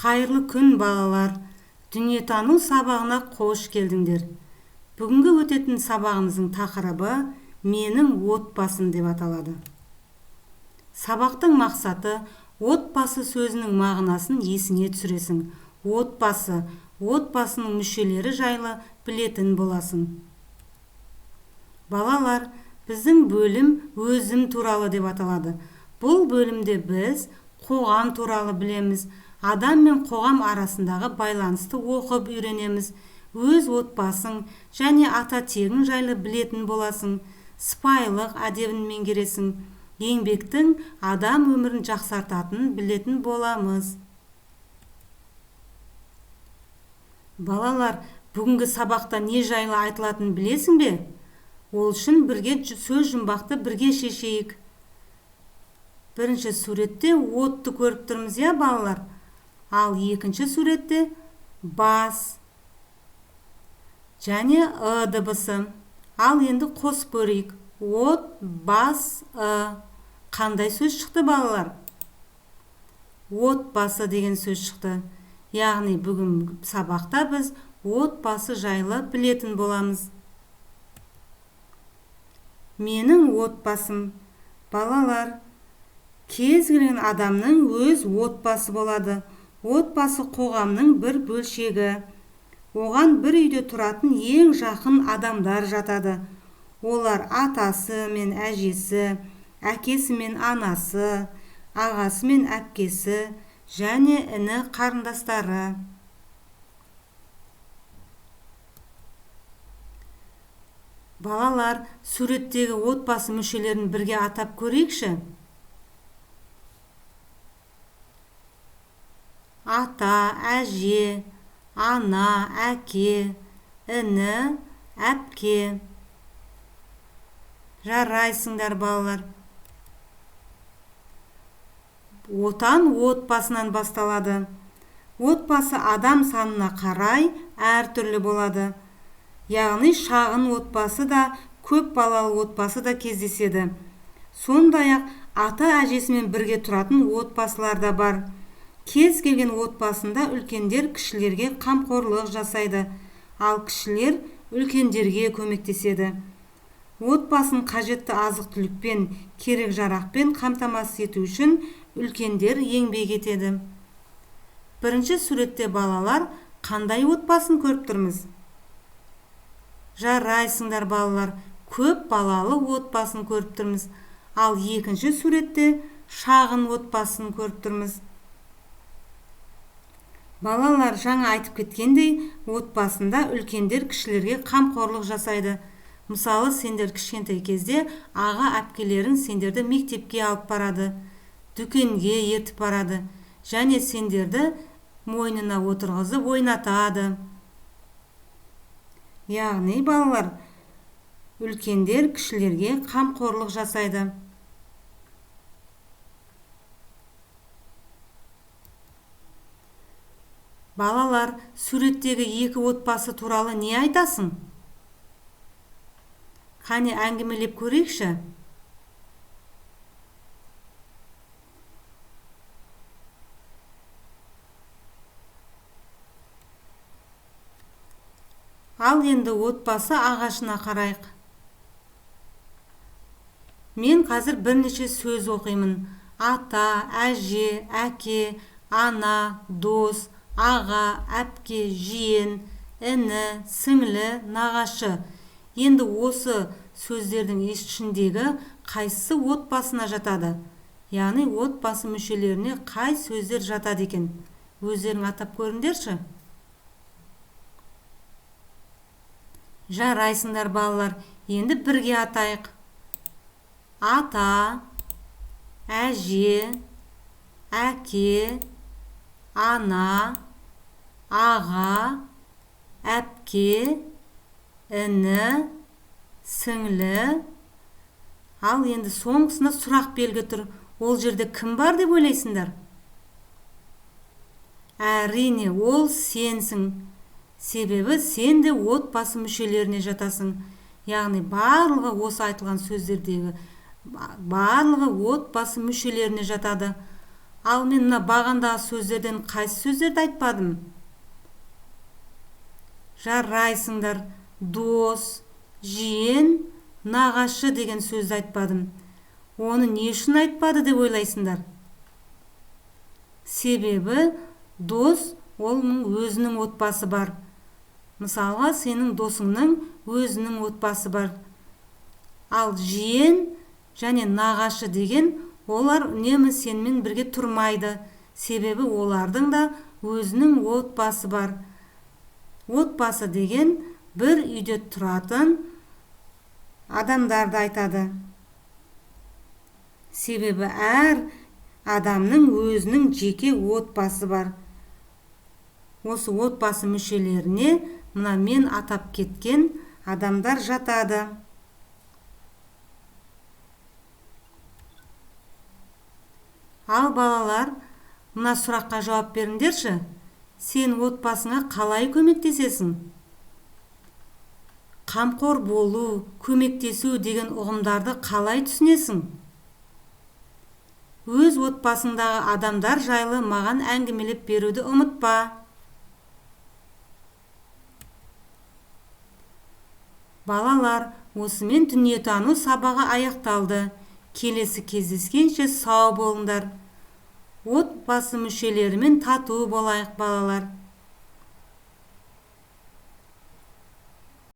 Қайырлы күн балалар, дүниетану сабағына қош келдіңдер. Бүгінгі өтетін сабағымыздың тақырыбы менің отбасым деп аталады. Сабақтың мақсаты отбасы сөзінің мағынасын есіңе түсіресің. Отбасының мүшелері жайлы білетін боласың. Балалар, біздің бөлім өзім туралы деп аталады. Бұл бөлімде біз қоғам туралы білеміз. Адам мен қоғам арасындағы байланысты оқып үйренеміз. Өз отбасың және ата тегің жайлы білетін боласың. Сыпайылық әдебін меңгересің. Еңбектің адам өмірін жақсартатынын білетін боламыз. Балалар, бүгінгі сабақта не жайлы айтылатынын білесің бе? Ол үшін бірге сөз жұмбақты бірге шешейік. Бірінші суретте отты көріп тұрмыз, балалар? Ал екінші суретте бас және дыбысы. Ал енді қосып көрейік. От, бас, қандай сөз шықты, балалар? Отбасы деген сөз шықты. Яғни бүгін сабақта біз отбасы жайлы білетін боламыз. Менің отбасым. Балалар, кез келген адамның өз отбасы болады. Отбасы қоғамның бір бөлшегі. Оған бір үйде тұратын ең жақын адамдар жатады. Олар атасы мен әжесі, әкесі мен анасы, ағасы мен әпкесі және іні қарындастары. Балалар, суреттегі отбасы мүшелерін бірге атап көрейікші. Ата, әже, ана, әке, іні, әпке. Жарайсыңдар, балалар. Отан отбасынан басталады. Отбасы адам санына қарай әртүрлі болады. Яғни шағын отбасы да, көп балалы отбасы да кездеседі. Сондай-ақ ата әжесімен бірге тұратын отбасылар да бар. Кез келген отбасында үлкендер кішілерге қамқорлық жасайды, ал кішілер үлкендерге көмектеседі. Отбасын қажетті азық-түлікпен, керек-жарақпен қамтамасыз ету үшін үлкендер еңбек етеді. Бірінші суретте балалар қандай отбасын көріп тұрмыз? Жарайсыңдар, балалар, көп балалы отбасын көріп тұрмыз. Ал екінші суретте шағын отбасын көріп тұрмыз. Балалар, жаңа айтып кеткендей, отбасында үлкендер кішілерге қамқорлық жасайды. Мысалы, сендер кішкентай кезде аға әпкелерің сендерді мектепке алып барады, дүкенге ертіп барады және сендерді мойнына отырғызып ойнатады. Яғни, балалар, үлкендер кішілерге қамқорлық жасайды. Балалар, суреттегі екі отбасы туралы не айтасың? Қане әңгімелеп көрейікші. Ал енді отбасы ағашына қарайық. Мен қазір бірнеше сөз оқимын. Ата, әже, әке, ана, дос, аға, әпке, жиен, іні, сіңлі, нағашы. Енді осы сөздердің ішіндегі қайсысы отбасына жатады? Яғни отбасы мүшелеріне қай сөздер жатады екен? Өздерің атап көріңдерші. Жарайсыңдар, балалар, енді бірге атайық. Ата, әже, әке, ана, аға, әпке, іні, сіңлі. Ал енді соңғысына сұрақ белгі тұр. Ол жерде кім бар деп ойлайсыңдар? Әрине, ол сенсің. Себебі сен де отбасы мүшелеріне жатасың. Яғни барлығы осы айтылған сөздердегі барлығы отбасы мүшелеріне жатады. Ал мен мына бағандағы сөздерден қайсы сөздерді айтпадым? Жарайсыңдар. Дос, жиен, нағашы деген сөзді айтпадым. Оны не үшін айтпады деп ойлайсыңдар? Себебі дос олның өзінің отбасы бар. Мысалға, сенің досыңның өзінің отбасы бар. Ал жиен және нағашы деген олар үнемі сенімен бірге тұрмайды. Себебі олардың да өзінің отбасы бар. Отбасы деген бір үйде тұратын адамдарды айтады. Себебі әр адамның өзінің жеке отбасы бар. Осы отбасы мүшелеріне мына мен атап кеткен адамдар жатады. Ал балалар, мына сұраққа жауап беріңдерші. Сен отбасыңа қалай көмектесесің? Қамқор болу, көмектесу деген ұғымдарды қалай түсінесің? Өз отбасыңдағы адамдар жайлы маған әңгімелеп беруді ұмытпа. Балалар, осымен дүниетану сабағы аяқталды. Келесі кездескенше сау болыңдар. Отбасы мүшелерімен тату болайық балалар.